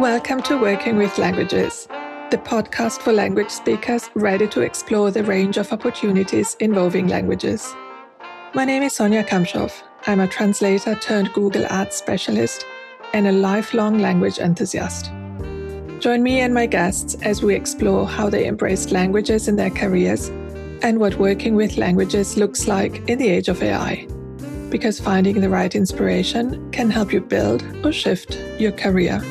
Welcome to Working with Languages, the podcast for language speakers ready to explore the range of opportunities involving languages. My name is Sonja Kamschow. I'm a translator turned Google Ads specialist and a lifelong language enthusiast. Join me and my guests as we explore how they embraced languages in their careers and what working with languages looks like in the age of AI. Because finding the right inspiration can help you build or shift your career.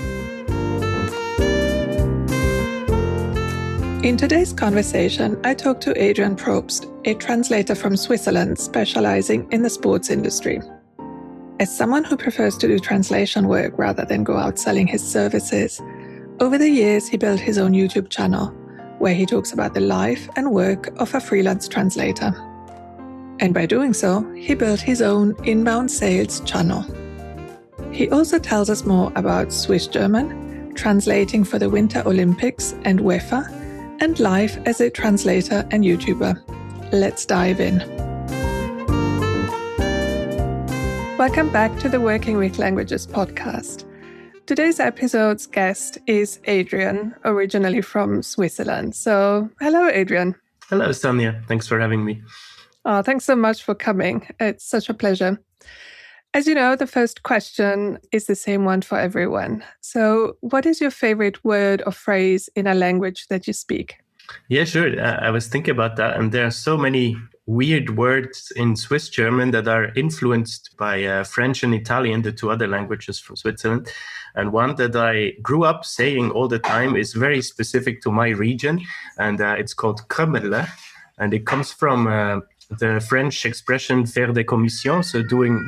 In today's conversation, I talk to Adrian Probst, a translator from Switzerland specializing in the sports industry. As someone who prefers to do translation work rather than go out selling his services, over the years he built his own YouTube channel, where he talks about the life and work of a freelance translator. And by doing so, he built his own inbound sales channel. He also tells us more about Swiss German, translating for the Winter Olympics and UEFA, and life as a translator and YouTuber. Let's dive in. Welcome back to the Working with Languages podcast. Today's episode's guest is Adrian, originally from Switzerland. So, hello, Adrian. Hello, Sonja. Thanks for having me. Oh, thanks so much for coming. It's such a pleasure. As you know, the first question is the same one for everyone. So what is your favorite word or phrase in a language that you speak? Yeah, sure. I was thinking about that. And there are so many weird words in Swiss German that are influenced by French and Italian, the two other languages from Switzerland. And one that I grew up saying all the time is very specific to my region. And it's called Krömerle. And it comes from the French expression faire des commissions, so doing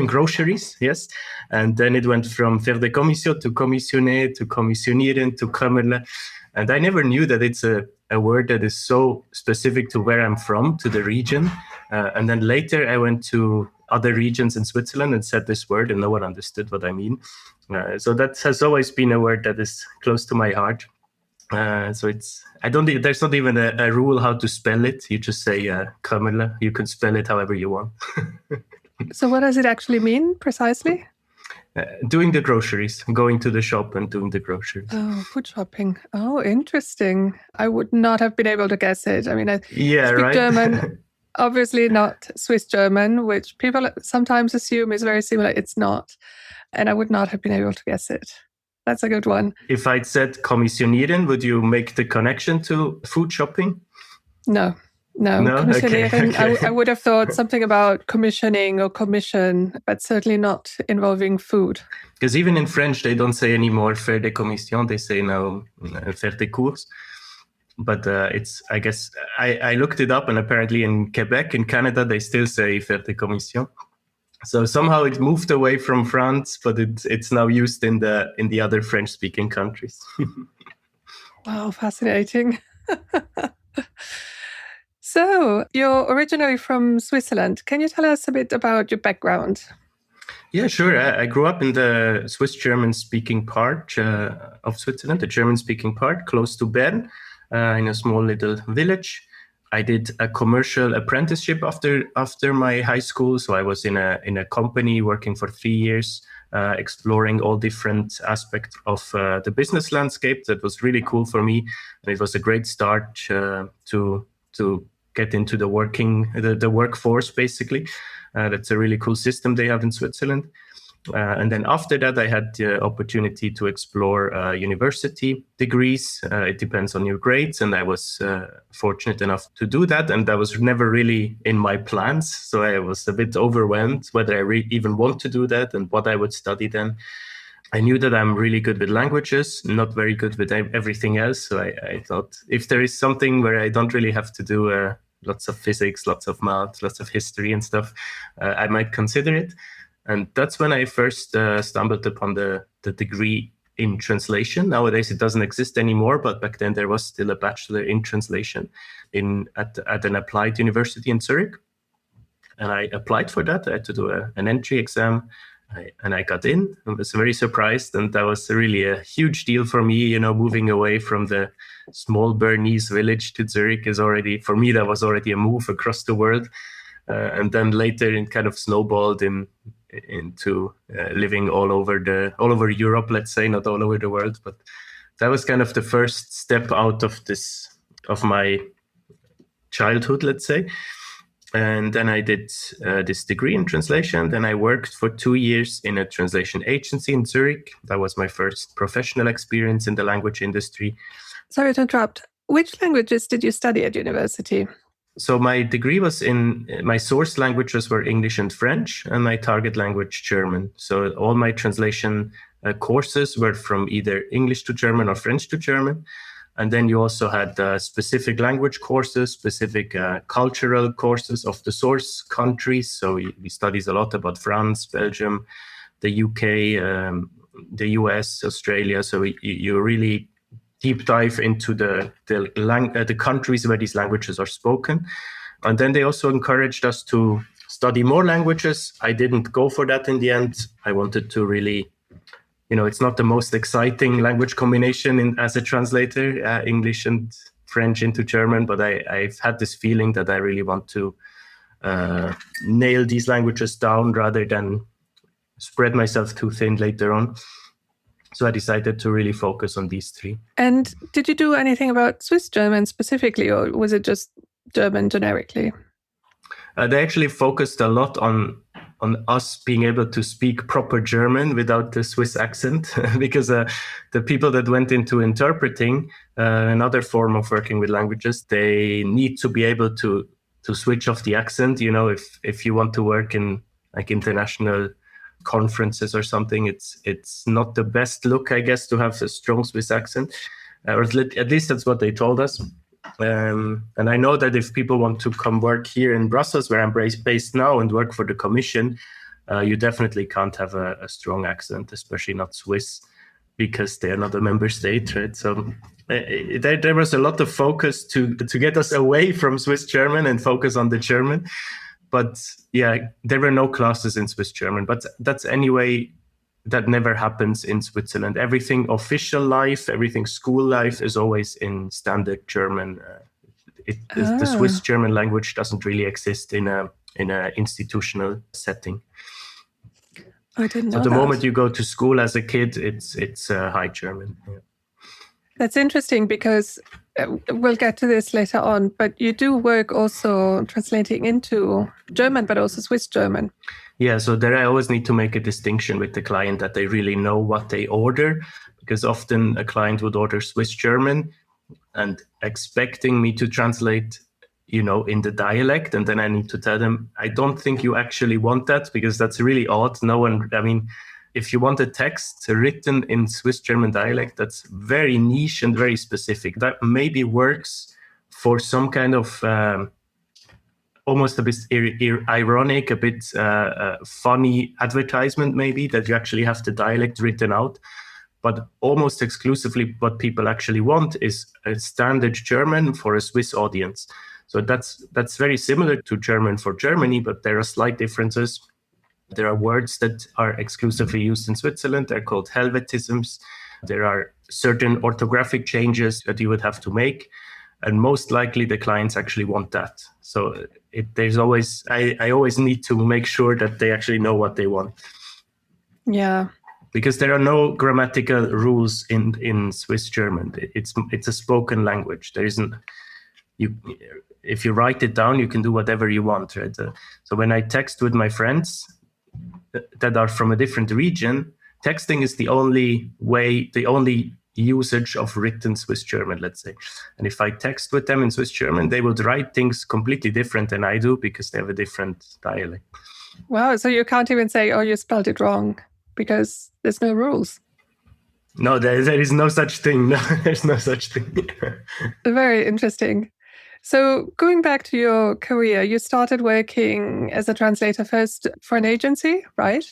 groceries, yes. And then it went from faire des commissions to commissionner to commissionieren to Krömerle. And I never knew that it's a word that is so specific to where I'm from, to the region. And then later I went to other regions in Switzerland and said this word and no one understood what I mean. So that has always been a word that is close to my heart. So there's not even a rule how to spell it. You just say Krömerle. You can spell it however you want. So what does it actually mean precisely? Doing the groceries, going to the shop and doing the groceries. Oh, food shopping. Oh, interesting. I would not have been able to guess it. I mean, I speak German, obviously not Swiss German, which people sometimes assume is very similar. It's not. And I would not have been able to guess it. That's a good one. If I'd said commissionieren, would you make the connection to food shopping? No. Commissionieren, okay. I would have thought something about commissioning or commission, but certainly not involving food. Because even in French, they don't say anymore faire des commissions. They say now faire des cours. But I guess I looked it up, and apparently in Quebec, in Canada, they still say faire des commissions. So somehow it moved away from France, but it's now used in the other French-speaking countries. Wow, fascinating. So you're originally from Switzerland. Can you tell us a bit about your background? Yeah, sure. I grew up in the Swiss German-speaking part of Switzerland, the German-speaking part, close to Bern, in a small little village. I did a commercial apprenticeship after my high school. So I was in a company working for 3 years, exploring all different aspects of the business landscape. That was really cool for me. And it was a great start to get into the workforce, basically. That's a really cool system they have in Switzerland. And then after that, I had the opportunity to explore university degrees. It depends on your grades. And I was fortunate enough to do that. And that was never really in my plans. So I was a bit overwhelmed whether I even want to do that and what I would study then. I knew that I'm really good with languages, not very good with everything else. So I thought if there is something where I don't really have to do lots of physics, lots of math, lots of history and stuff, I might consider it. And that's when I first stumbled upon the degree in translation. Nowadays, it doesn't exist anymore, but back then there was still a bachelor in translation at an applied university in Zurich. And I applied for that. I had to do an entry exam, and I got in. I was very surprised, and that was really a huge deal for me. Moving away from the small Bernese village to Zurich for me, that was already a move across the world. And then later it kind of snowballed in into living all over Europe, let's say, not all over the world. But that was kind of the first step out of my childhood, let's say. And then I did this degree in translation. Then I worked for 2 years in a translation agency in Zurich. That was my first professional experience in the language industry. Sorry to interrupt. Which languages did you study at university? So my degree was my source languages were English and French, and my target language German. So all my translation courses were from either English to German or French to German. And then you also had specific language courses, specific cultural courses of the source countries. So we studied a lot about France, Belgium, the UK, the US, Australia. So you really deep dive into the countries where these languages are spoken. And then they also encouraged us to study more languages. I didn't go for that in the end. I wanted to really... it's not the most exciting language combination as a translator, English and French into German, but I've had this feeling that I really want to nail these languages down rather than spread myself too thin later on. So I decided to really focus on these three. And did you do anything about Swiss German specifically, or was it just German generically? They actually focused a lot on us being able to speak proper German without the Swiss accent, because the people that went into interpreting, another form of working with languages, they need to be able to switch off the accent. If you want to work in like international conferences or something, it's not the best look, I guess, to have a strong Swiss accent, or at least that's what they told us. And I know that if people want to come work here in Brussels, where I'm based now, and work for the Commission, you definitely can't have a strong accent, especially not Swiss, because they are not a member state, right? So there was a lot of focus to get us away from Swiss German and focus on the German. But yeah, there were no classes in Swiss German, but that's anyway... That never happens in Switzerland. Everything official life, everything school life is always in standard German. The Swiss German language doesn't really exist in a institutional setting. I didn't know So the that. moment you go to school as a kid, it's High German. Yeah. That's interesting, because we'll get to this later on, but you do work also translating into German, but also Swiss German. Yeah, so there I always need to make a distinction with the client that they really know what they order, because often a client would order Swiss German and expecting me to translate, in the dialect. And then I need to tell them, I don't think you actually want that, because that's really odd. If you want a text written in Swiss German dialect, that's very niche and very specific. That maybe works for some kind of almost a bit ironic, a bit funny advertisement, maybe, that you actually have the dialect written out. But almost exclusively what people actually want is a standard German for a Swiss audience. So that's very similar to German for Germany, but there are slight differences. There are words that are exclusively used in Switzerland. They're called Helvetisms. There are certain orthographic changes that you would have to make. And most likely the clients actually want that. So I always need to make sure that they actually know what they want. Yeah. Because there are no grammatical rules in Swiss German. It's a spoken language. There isn't... If you write it down, you can do whatever you want, right? So when I text with my friends that are from a different region, texting is the only usage of written Swiss German, let's say. And if I text with them in Swiss German, they would write things completely different than I do, because they have a different dialect. Wow, so you can't even say, you spelled it wrong, because there's no rules. No, there is no such thing. No, there's no such thing. Very interesting. So going back to your career, you started working as a translator first for an agency, right?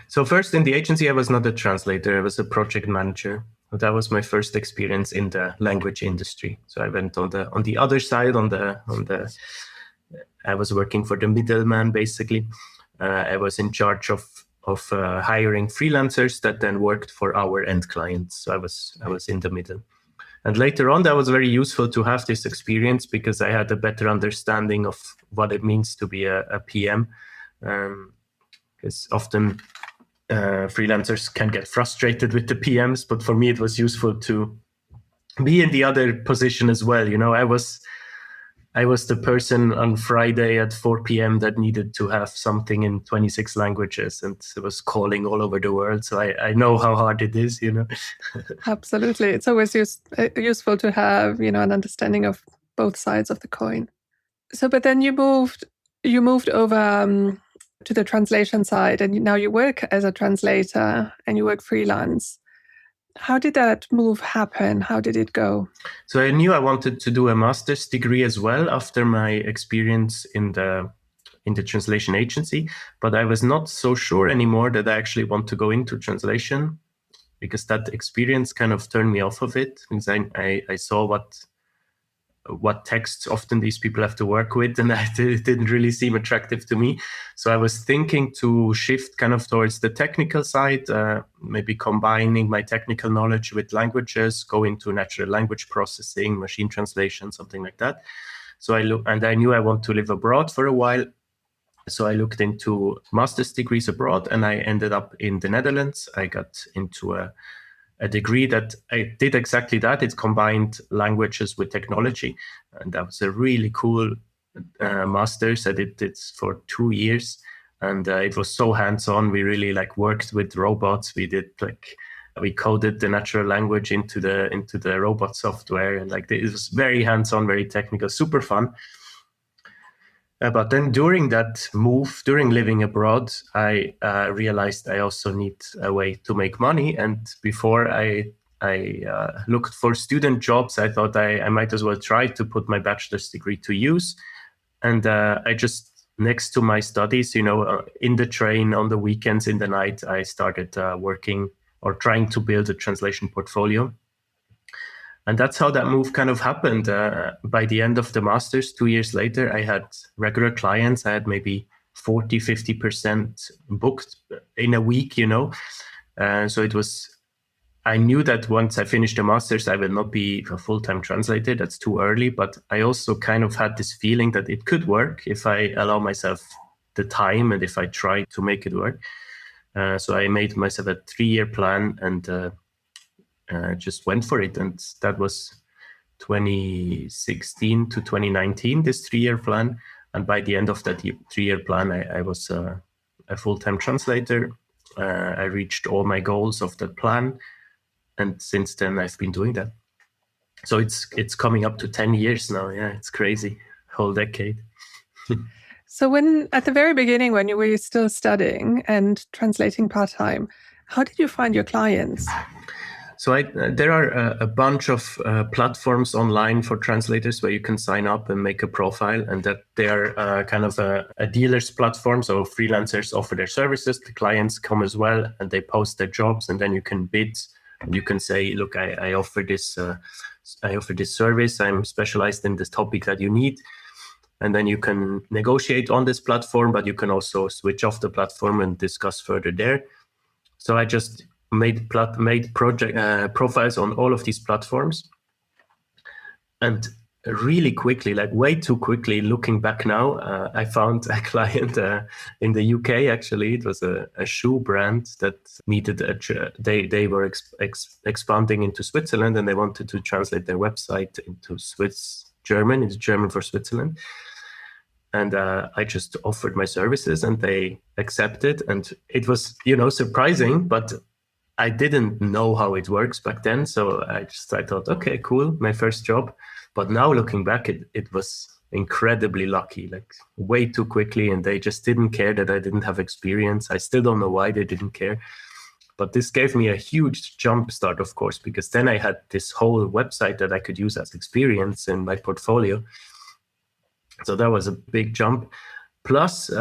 So first in the agency, I was not a translator. I was a project manager. That was my first experience in the language industry. So I went on the other side, I was working for the middleman, basically. I was in charge of hiring freelancers that then worked for our end clients. So I was in the middle. And later on, that was very useful to have this experience, because I had a better understanding of what it means to be a PM. because often freelancers can get frustrated with the PMs, but for me it was useful to be in the other position as well. I was the person on Friday at 4 p.m. that needed to have something in 26 languages and was calling all over the world. So I know how hard it is, Absolutely. It's always useful to have, an understanding of both sides of the coin. So, but then you moved over to the translation side, and now you work as a translator and you work freelance. How did that move happen? How did it go? So I knew I wanted to do a master's degree as well after my experience in the translation agency, but I was not so sure anymore that I actually want to go into translation, because that experience kind of turned me off of it, because I saw what texts often these people have to work with, and it didn't really seem attractive to me. So I was thinking to shift kind of towards the technical side, maybe combining my technical knowledge with languages, go into natural language processing, machine translation, something like that. So I knew I want to live abroad for a while. So I looked into master's degrees abroad, and I ended up in the Netherlands. I got into a degree that I did exactly that. It combined languages with technology. And that was a really cool master's. I did it for 2 years, and it was so hands-on. We really worked with robots. We coded the natural language into the robot software. And it was very hands-on, very technical, super fun. But then during that move, during living abroad, I realized I also need a way to make money. And before I looked for student jobs, I thought I might as well try to put my bachelor's degree to use. And I just, next to my studies, in the train, on the weekends, in the night, I started working or trying to build a translation portfolio. And that's how that move kind of happened. By the end of the master's, 2 years later, I had regular clients. I had maybe 40, 50% booked in a week, So I knew that once I finished the master's, I will not be a full-time translator. That's too early. But I also kind of had this feeling that it could work if I allow myself the time and if I try to make it work. So I made myself a 3-year plan and just went for it. And that was 2016 to 2019, this 3-year plan. And by the end of that 3-year plan, I was a full-time translator. I reached all my goals of that plan. And since then, I've been doing that. So it's coming up to 10 years now. Yeah, it's crazy. Whole decade. So at the very beginning, when you were still studying and translating part-time, how did you find your clients? So there are a bunch of platforms online for translators where you can sign up and make a profile, and that they are kind of a dealer's platform. So freelancers offer their services, the clients come as well, and they post their jobs, and then you can bid. You can say, look, I offer this service. I'm specialized in this topic that you need. And then you can negotiate on this platform, but you can also switch off the platform and discuss further there. So I just made project profiles on all of these platforms, and really quickly, way too quickly, looking back now, I found a client in the UK. Actually, it was a shoe brand that needed they were expanding into Switzerland, and they wanted to translate their website into German for Switzerland. And I just offered my services, and they accepted. And it was, surprising, but I didn't know how it works back then. So I thought, okay, cool, my first job. But now looking back, it was incredibly lucky, way too quickly. And they just didn't care that I didn't have experience. I still don't know why they didn't care. But this gave me a huge jump start, of course, because then I had this whole website that I could use as experience in my portfolio. So that was a big jump. Plus,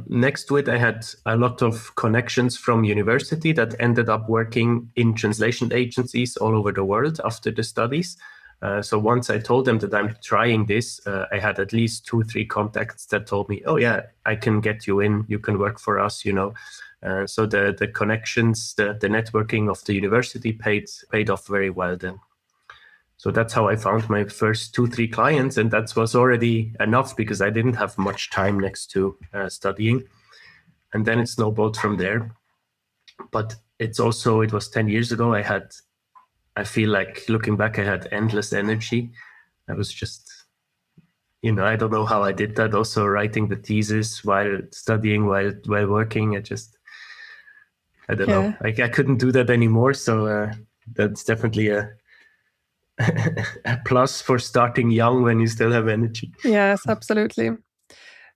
next to it, I had a lot of connections from university that ended up working in translation agencies all over the world after the studies. So once I told them that I'm trying this, I had at least 2-3 contacts that told me, oh yeah, I can get you in, you can work for us, So the connections, the networking of the university paid off very well then. So that's how I found my first 2-3 clients, and that was already enough because I didn't have much time next to studying. And then it snowballed from there. But it was 10 years ago. I feel like looking back, I had endless energy. I was just, I don't know how I did that. Also writing the thesis while studying, while working. I don't know. I couldn't do that anymore. So that's definitely a plus for starting young when you still have energy. Yes, absolutely.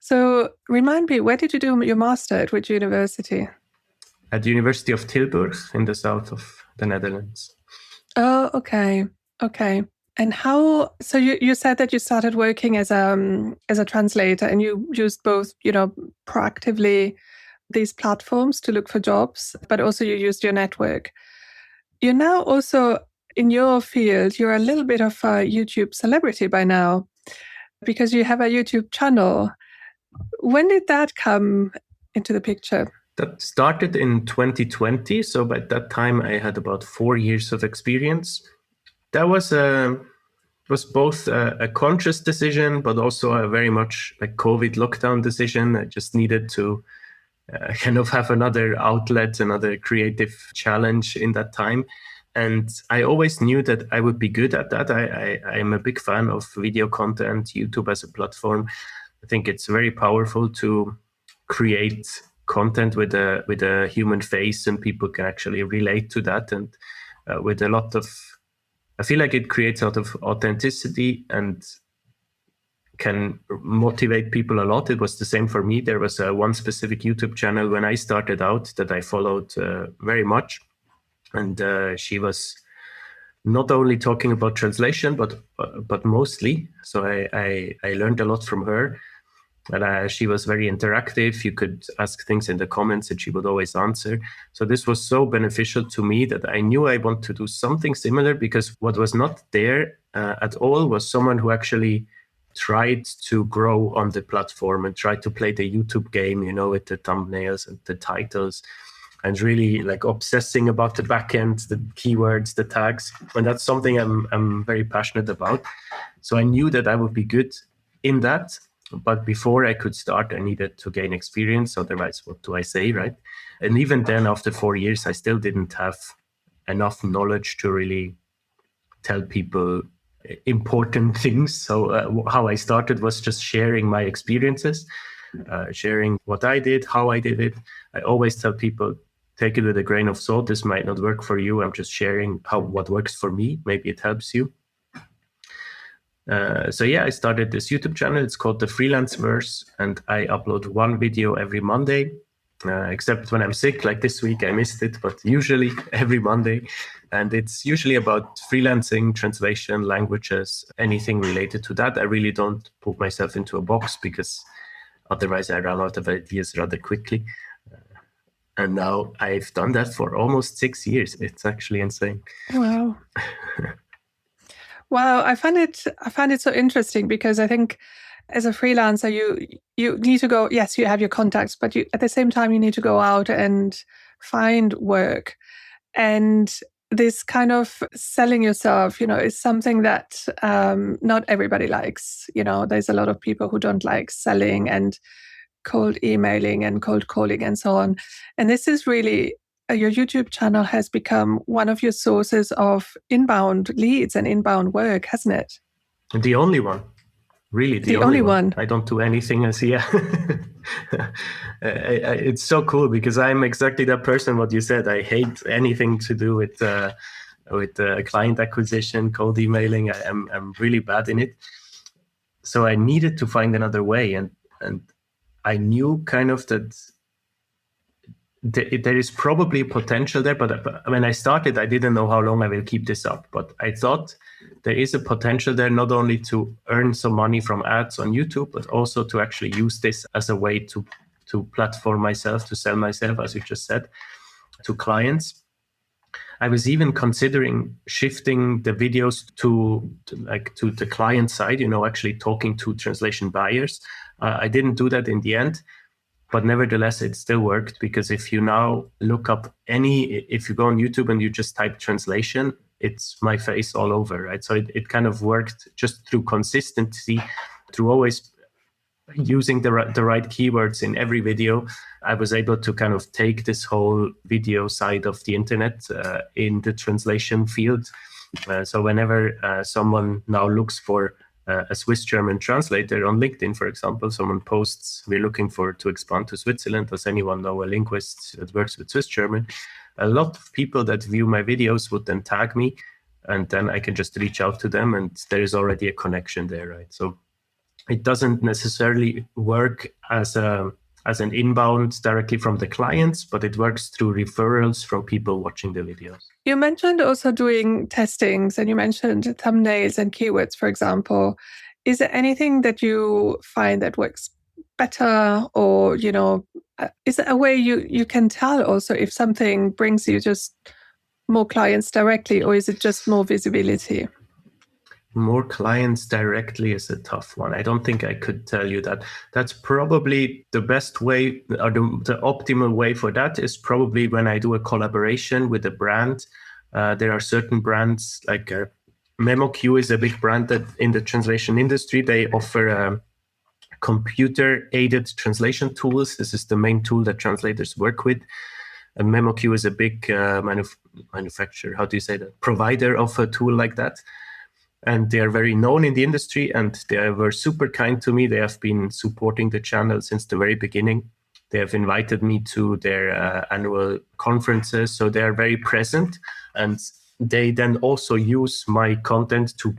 So remind me, where did you do your master at which university? At the University of Tilburg in the south of the Netherlands. Oh, okay. Okay. And so you said that you started working as a translator and you used both, proactively these platforms to look for jobs, but also you used your network. You're now also in your field, you're a little bit of a YouTube celebrity by now because you have a YouTube channel. When did that come into the picture? That started in 2020. So by that time, I had about 4 years of experience. That was both a conscious decision, but also a very much like COVID lockdown decision. I just needed to kind of have another outlet, another creative challenge in that time. And I always knew that I would be good at that. I am a big fan of video content, YouTube as a platform. I think it's very powerful to create content with a human face, and people can actually relate to that. And with a lot of, I feel like it creates a lot of authenticity and can motivate people a lot. It was the same for me. There was one specific YouTube channel when I started out that I followed very much. And she was not only talking about translation, but mostly. So I learned a lot from her. And she was very interactive. You could ask things in the comments and she would always answer. So this was so beneficial to me that I knew I want to do something similar, because what was not there at all was someone who actually tried to grow on the platform and tried to play the YouTube game, with the thumbnails and the titles, and really like obsessing about the backend, the keywords, the tags. And that's something I'm very passionate about. So I knew that I would be good in that. But before I could start, I needed to gain experience. Otherwise, what do I say, right? And even then, after 4 years, I still didn't have enough knowledge to really tell people important things. So how I started was just sharing my experiences, sharing what I did, how I did it. I always tell people, take it with a grain of salt. This might not work for you. I'm just sharing what works for me. Maybe it helps you. So I started this YouTube channel. It's called the Freelanceverse, and I upload one video every Monday, except when I'm sick, like this week I missed it, but usually every Monday. And it's usually about freelancing, translation, languages, anything related to that. I really don't put myself into a box, because otherwise I run out of ideas rather quickly. And now I've done that for almost 6 years. It's actually insane. Wow. Wow, I find it so interesting, because I think as a freelancer, you need to go, yes, you have your contacts, but at the same time, you need to go out and find work. And this kind of selling yourself, is something that not everybody likes. There's a lot of people who don't like selling and cold emailing and cold calling and so on. And this is really, your YouTube channel has become one of your sources of inbound leads and inbound work, hasn't it? The only one. Really, the only one. I don't do anything else. Yeah. It's so cool, because I'm exactly that person, what you said. I hate anything to do with client acquisition, cold emailing. I'm really bad in it. So I needed to find another way. And I knew kind of that there is probably potential there, but when I started, I didn't know how long I will keep this up. But I thought there is a potential there, not only to earn some money from ads on YouTube, but also to actually use this as a way to platform myself, to sell myself, as you just said, to clients. I was even considering shifting the videos to the client side, actually talking to translation buyers. I didn't do that in the end. But nevertheless, it still worked, because if you now look up if you go on YouTube and you just type translation, it's my face all over, right? So it kind of worked just through consistency, through always using the right keywords in every video, I was able to kind of take this whole video side of the internet in the translation field. So whenever someone now looks for a Swiss German translator on LinkedIn, for example, someone posts, we're looking to expand to Switzerland. Does anyone know a linguist that works with Swiss German? A lot of people that view my videos would then tag me, and then I can just reach out to them, and there is already a connection there, right? So it doesn't necessarily work as an inbound directly from the clients, but it works through referrals from people watching the videos. You mentioned also doing testings, and you mentioned thumbnails and keywords, for example. Is there anything that you find that works better, or, is there a way you can tell also if something brings you just more clients directly, or is it just more visibility? More clients directly is a tough one. I don't think I could tell you that. That's probably the best way, or the optimal way for that is probably when I do a collaboration with a brand. There are certain brands like MemoQ is a big brand that in the translation industry, they offer computer-aided translation tools. This is the main tool that translators work with. And MemoQ is a big manufacturer, how do you say that? Provider of a tool like that. And they are very known in the industry, and they were super kind to me. They have been supporting the channel since the very beginning. They have invited me to their annual conferences, so they are very present. And they then also use my content to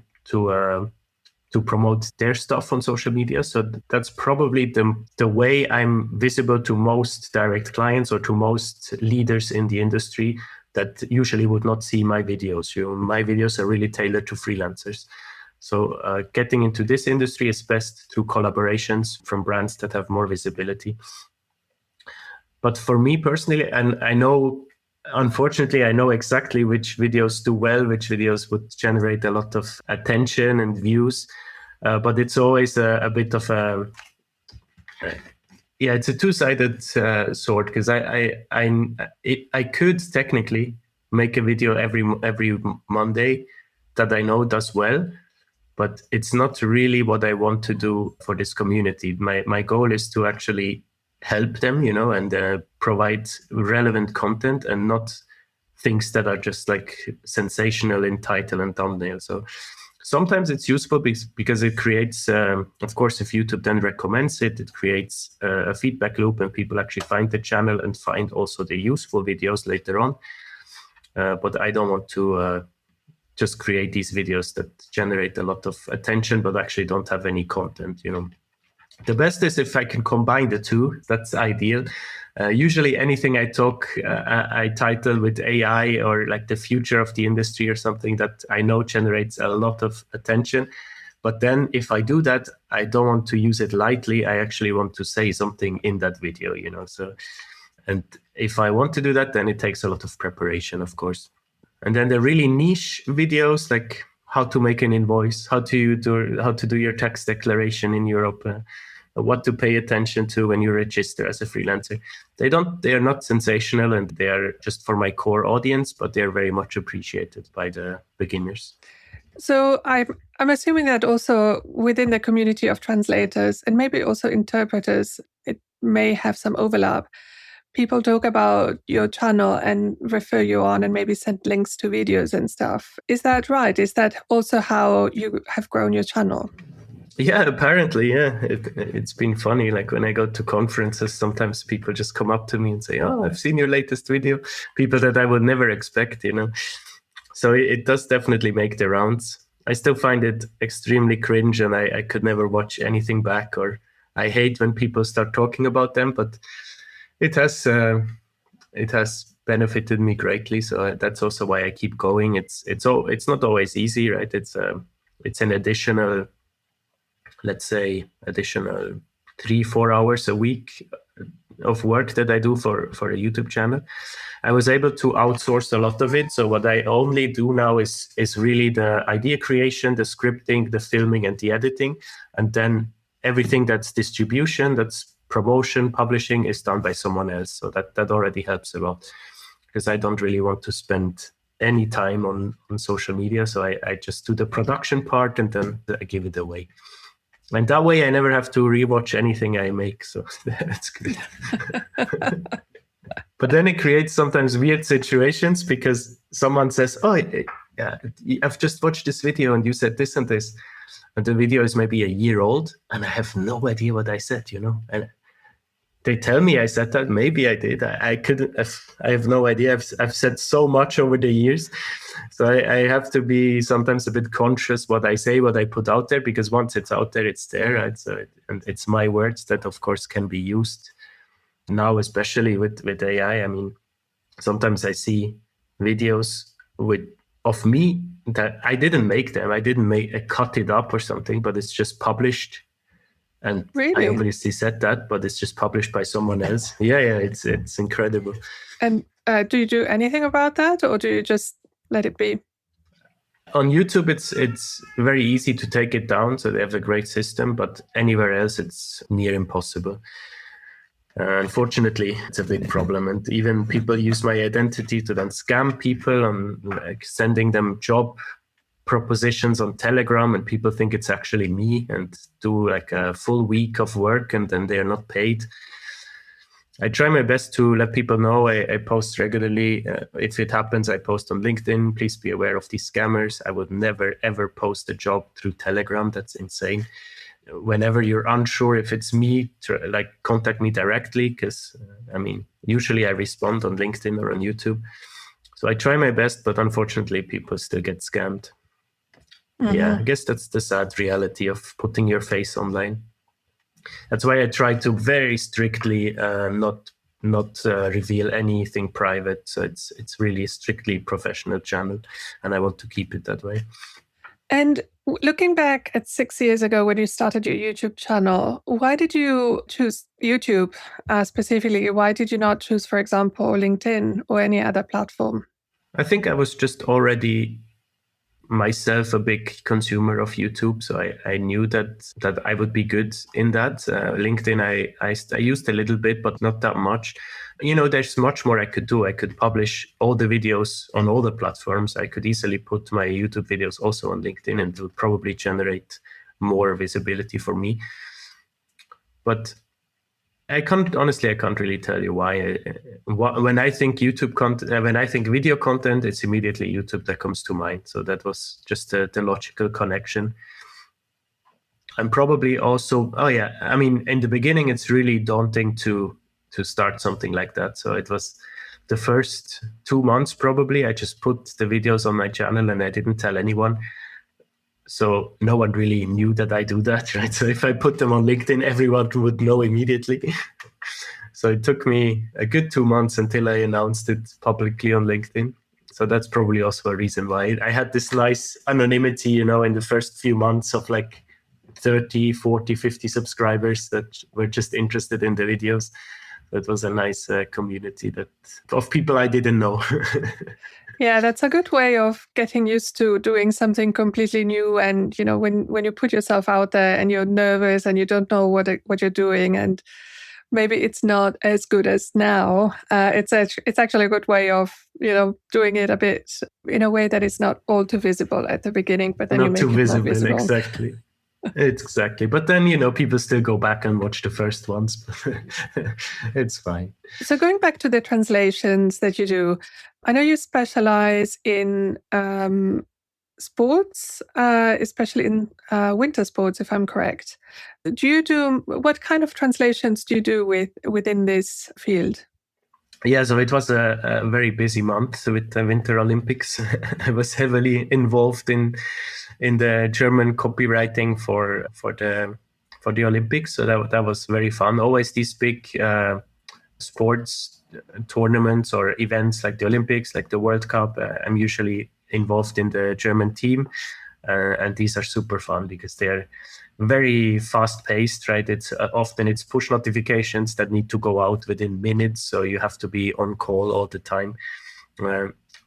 promote their stuff on social media. So that's probably the way I'm visible to most direct clients or to most leaders in the industry that usually would not see my videos. My videos are really tailored to freelancers. So getting into this industry is best through collaborations from brands that have more visibility. But for me personally, and unfortunately, I know exactly which videos do well, which videos would generate a lot of attention and views. But it's always a bit of a... Yeah, it's a two-sided sword, because I could technically make a video every Monday that I know does well, but it's not really what I want to do for this community. My goal is to actually help them, and provide relevant content and not things that are just like sensational in title and thumbnail. So sometimes it's useful because it creates, of course, if YouTube then recommends it, it creates a feedback loop, and people actually find the channel and find also the useful videos later on. But I don't want to just create these videos that generate a lot of attention, but actually don't have any content, The best is if I can combine the two. That's ideal. Usually anything I title with AI or like the future of the industry or something that I know generates a lot of attention. But then if I do that, I don't want to use it lightly. I actually want to say something in that video, So, and if I want to do that, then it takes a lot of preparation, of course. And then the really niche videos, like how to make an invoice, how to do your tax declaration in Europe, what to pay attention to when you register as a freelancer. They are not sensational, and they are just for my core audience, but they are very much appreciated by the beginners. So I'm assuming that also within the community of translators and maybe also interpreters, it may have some overlap. People talk about your channel and refer you on and maybe send links to videos and stuff. Is that right? Is that also how you have grown your channel? Yeah, apparently, yeah. It's been funny. Like when I go to conferences, sometimes people just come up to me and say, "Oh, I've seen your latest video." People that I would never expect, So it does definitely make the rounds. I still find it extremely cringe, and I could never watch anything back, or I hate when people start talking about them, but it has benefited me greatly. So that's also why I keep going. It's not always easy, right? It's an additional 3-4 hours a week of work that I do for a YouTube channel. I was able to outsource a lot of it. So what I only do now is really the idea creation, the scripting, the filming, and the editing. And then everything that's distribution, that's promotion, publishing is done by someone else. So that already helps a lot, because I don't really want to spend any time on social media. So I just do the production part, and then I give it away. And that way I never have to rewatch anything I make. So that's good. But then it creates sometimes weird situations because someone says, oh, yeah, I've just watched this video and you said this and this. And the video is maybe a year old and I have no idea what I said, And they tell me I said that. Maybe I did. I couldn't. I have no idea. I've said so much over the years, so I have to be sometimes a bit conscious what I say, what I put out there, because once it's out there, it's there, right? So and it's my words that, of course, can be used now, especially with AI. I mean, sometimes I see videos of me that I didn't make them. I didn't cut it up or something, but it's just published. And really? I obviously said that, but it's just published by someone else. Yeah, it's incredible. And do you do anything about that, or do you just let it be? On YouTube, it's very easy to take it down, so they have a great system. But anywhere else, it's near impossible. Unfortunately, it's a big problem, and even people use my identity to then scam people and like sending them job propositions on Telegram, and people think it's actually me and do like a full week of work and then they're not paid. I try my best to let people know. I post regularly. If it happens, I post on LinkedIn. Please be aware of these scammers. I would never, ever post a job through Telegram. That's insane. Whenever you're unsure if it's me, contact me directly, because usually I respond on LinkedIn or on YouTube. So I try my best, but unfortunately, people still get scammed. Mm-hmm. Yeah, I guess that's the sad reality of putting your face online. That's why I try to very strictly not reveal anything private. So it's really a strictly professional channel, and I want to keep it that way. And looking back at 6 years ago when you started your YouTube channel, why did you choose YouTube specifically? Why did you not choose, for example, LinkedIn or any other platform? I think I was just already myself a big consumer of YouTube, so I knew that I would be good in that. LinkedIn I used a little bit, but not that much. There's much more I could do. I could publish all the videos on all the platforms. I could easily put my YouTube videos also on LinkedIn, and it would probably generate more visibility for me. But I can't really tell you why. When I think YouTube content, when I think video content, it's immediately YouTube that comes to mind. So that was just the logical connection. And probably also, in the beginning, it's really daunting to start something like that. So it was the first 2 months, probably, I just put the videos on my channel and I didn't tell anyone. So no one really knew that I do that, right? So if I put them on LinkedIn, everyone would know immediately. So it took me a good 2 months until I announced it publicly on LinkedIn. So that's probably also a reason why I had this nice anonymity, in the first few months of like 30, 40, 50 subscribers that were just interested in the videos. That was a nice community of people I didn't know. Yeah, that's a good way of getting used to doing something completely new. And, when you put yourself out there and you're nervous and you don't know what you're doing, and maybe it's not as good as now, it's actually a good way of, doing it a bit in a way that is not all too visible at the beginning, but then not you make too it visible, more visible. Exactly. Exactly. But then, people still go back and watch the first ones. It's fine. So going back to the translations that you do, I know you specialize in sports, especially in winter sports, if I'm correct. What kind of translations do you do within this field? Yeah, so it was a very busy month with the Winter Olympics. I was heavily involved in the German copywriting for the Olympics, so that was very fun. Always these big sports tournaments or events like the Olympics, like the World Cup. I'm usually involved in the German team, and these are super fun because they're very fast paced, right? It's often push notifications that need to go out within minutes, so you have to be on call all the time.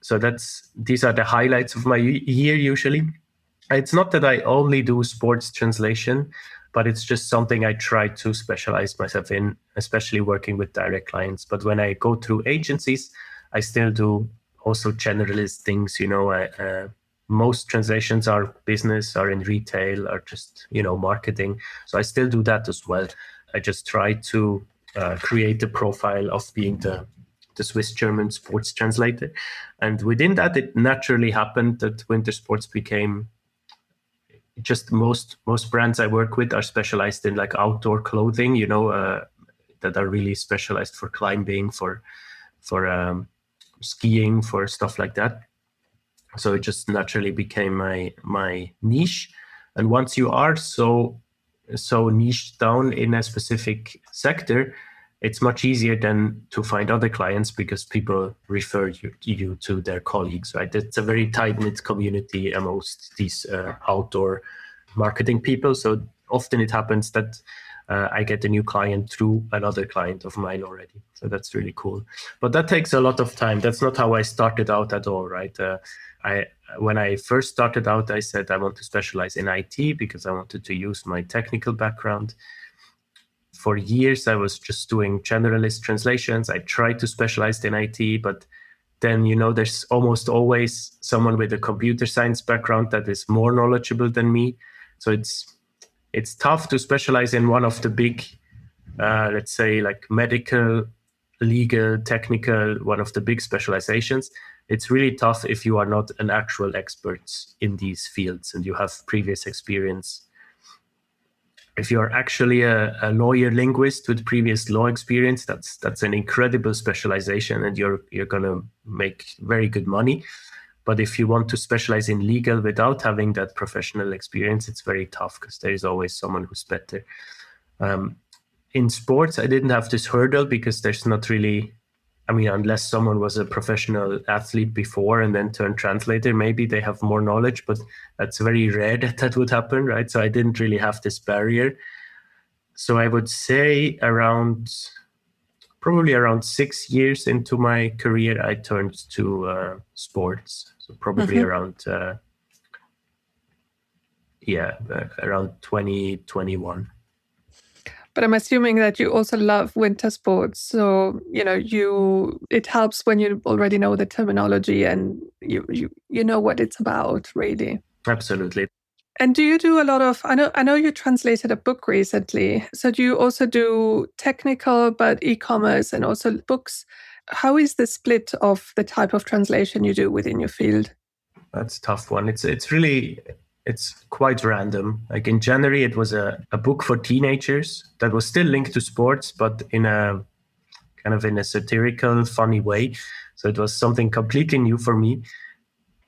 So these are the highlights of my year usually. It's not that I only do sports translation, but it's just something I try to specialize myself in, especially working with direct clients. But when I go through agencies, I still do also generalist things, most translations are business, are in retail, are just, marketing. So I still do that as well. I just try to create a profile of being the Swiss-German sports translator. And within that, it naturally happened that winter sports became just most brands I work with are specialized in like outdoor clothing, that are really specialized for climbing, for skiing, for stuff like that. So it just naturally became my niche. And once you are so niched down in a specific sector, it's much easier then to find other clients because people refer you to their colleagues, right? It's a very tight-knit community amongst these outdoor marketing people. So often it happens that I get a new client through another client of mine already. So that's really cool. But that takes a lot of time. That's not how I started out at all, right? When I first started out, I said I want to specialize in IT because I wanted to use my technical background. For years, I was just doing generalist translations. I tried to specialize in IT, but then, there's almost always someone with a computer science background that is more knowledgeable than me. So it's tough to specialize in one of the big, let's say, like medical, legal, technical, one of the big specializations. It's really tough if you are not an actual expert in these fields and you have previous experience. If you are actually a lawyer linguist with previous law experience, that's an incredible specialization, and you're going to make very good money. But if you want to specialize in legal without having that professional experience, it's very tough because there is always someone who's better. In sports, I didn't have this hurdle because there's not really, unless someone was a professional athlete before and then turned translator, maybe they have more knowledge, but that's very rare that would happen, right? So I didn't really have this barrier. So I would say probably around 6 years into my career, I turned to sports. So probably around 2021. But I'm assuming that you also love winter sports. So, it helps when you already know the terminology and you know what it's about, really. Absolutely. And do you do a lot of, I know you translated a book recently. So do you also do technical, but e-commerce and also books? How is the split of the type of translation you do within your field? That's a tough one. It's quite random. Like in January, it was a book for teenagers that was still linked to sports, but in a kind of in a satirical, funny way. So it was something completely new for me.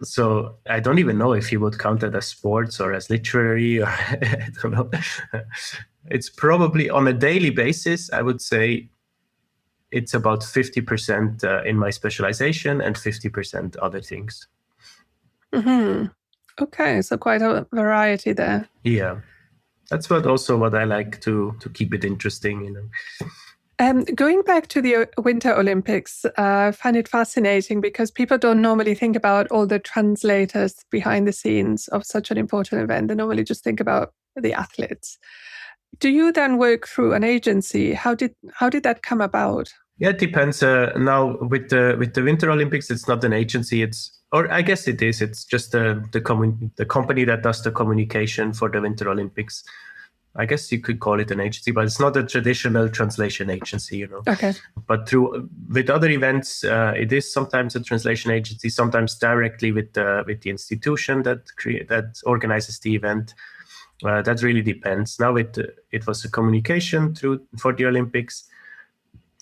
So I don't even know if you would count it as sports or as literary, or I don't know. It's probably on a daily basis, I would say it's about 50% in my specialization and 50% other things. Mm-hmm. Okay, so quite a variety there. Yeah, that's what I like to keep it interesting, Going back to the Winter Olympics, I find it fascinating because people don't normally think about all the translators behind the scenes of such an important event. They normally just think about the athletes. Do you then work through an agency? How did that come about? Yeah, it depends. Now with the Winter Olympics, it's not an agency. Or I guess it is. It's just the company that does the communication for the Winter Olympics. I guess you could call it an agency, but it's not a traditional translation agency, Okay. But with other events, it is sometimes a translation agency, sometimes directly with the institution that organizes the event. That really depends. Now it was a communication for the Olympics,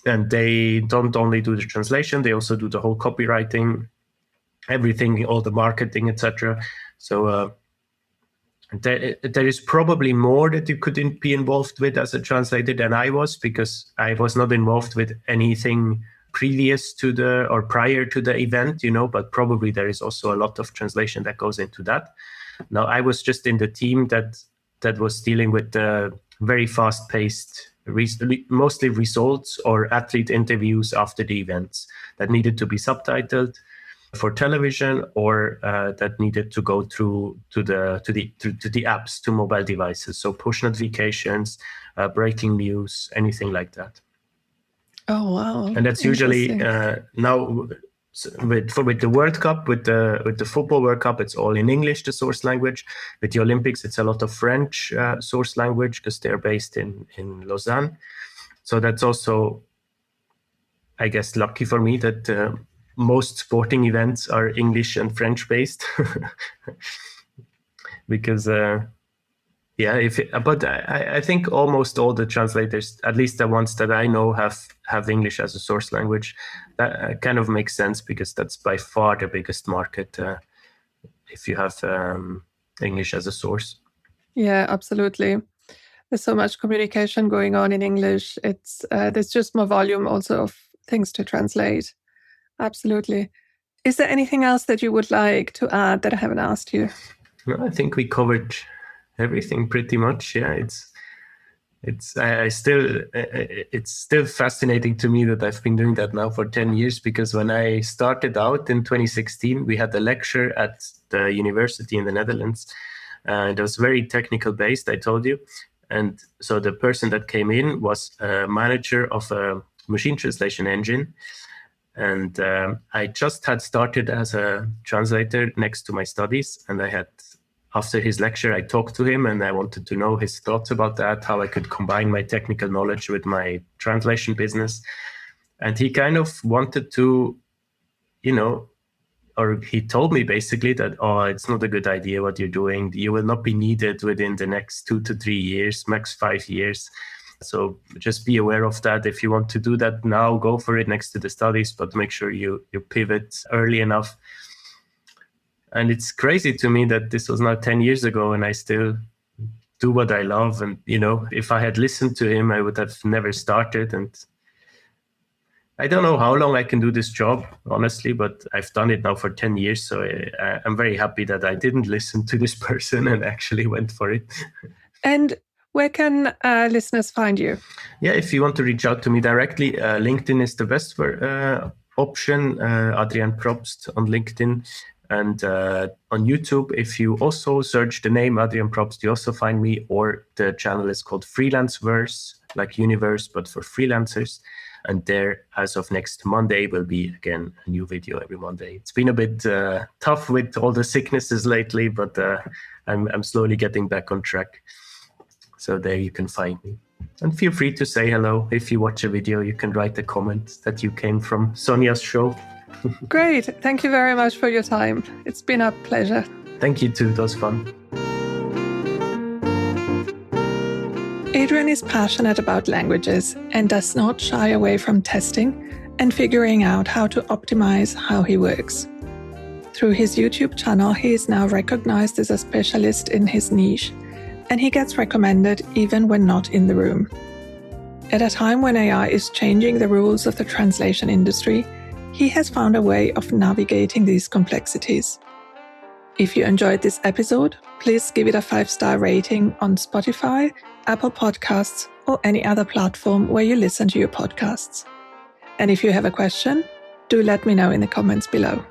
and they don't only do the translation; they also do the whole copywriting, everything, all the marketing, etc. So. There is probably more that you could be involved with as a translator than I was, because I was not involved with anything previous to or prior to the event, but probably there is also a lot of translation that goes into that. Now, I was just in the team that was dealing with the very fast-paced, mostly results or athlete interviews after the events that needed to be subtitled for television, or that needed to go through to the apps, to mobile devices. So push notifications, breaking news, anything like that. Oh, wow. And that's usually now with the World Cup, with the Football World Cup, it's all in English, the source language. With the Olympics, it's a lot of French source language because they're based in Lausanne. So that's also, I guess, lucky for me that most sporting events are English and French based. Because but I think almost all the translators, at least the ones that I know, have English as a source language. That kind of makes sense because that's by far the biggest market if you have English as a source. Yeah, absolutely. There's so much communication going on in English. There's just more volume also of things to translate. Absolutely. Is there anything else that you would like to add that I haven't asked you? No, I think we covered everything pretty much. Yeah, it's still fascinating to me that I've been doing that now for 10 years, because when I started out in 2016, we had a lecture at the university in the Netherlands. It was very technical based, I told you. And so the person that came in was a manager of a machine translation engine. And I just had started as a translator next to my studies. And after his lecture, I talked to him and I wanted to know his thoughts about that, how I could combine my technical knowledge with my translation business. And he kind of wanted to, or he told me basically that, it's not a good idea what you're doing. You will not be needed within the next 2 to 3 years, max 5 years. So just be aware of that. If you want to do that now, go for it next to the studies, but make sure you pivot early enough. And it's crazy to me that this was now 10 years ago and I still do what I love. And, if I had listened to him, I would have never started. And I don't know how long I can do this job, honestly, but I've done it now for 10 years. So I'm very happy that I didn't listen to this person and actually went for it. And where can listeners find you? Yeah, if you want to reach out to me directly, LinkedIn is the best option. Adrian Probst on LinkedIn. And on YouTube, if you also search the name Adrian Probst, you also find me, or the channel is called Freelanceverse, like universe, but for freelancers. And there, as of next Monday, will be, again, a new video every Monday. It's been a bit tough with all the sicknesses lately, but I'm slowly getting back on track. So there you can find me. And feel free to say hello. If you watch a video, you can write a comment that you came from Sonia's show. Great. Thank you very much for your time. It's been a pleasure. Thank you too. It was fun. Adrian is passionate about languages and does not shy away from testing and figuring out how to optimize how he works. Through his YouTube channel, he is now recognized as a specialist in his niche, and he gets recommended even when not in the room. At a time when AI is changing the rules of the translation industry, he has found a way of navigating these complexities. If you enjoyed this episode, please give it a 5-star rating on Spotify, Apple Podcasts, or any other platform where you listen to your podcasts. And if you have a question, do let me know in the comments below.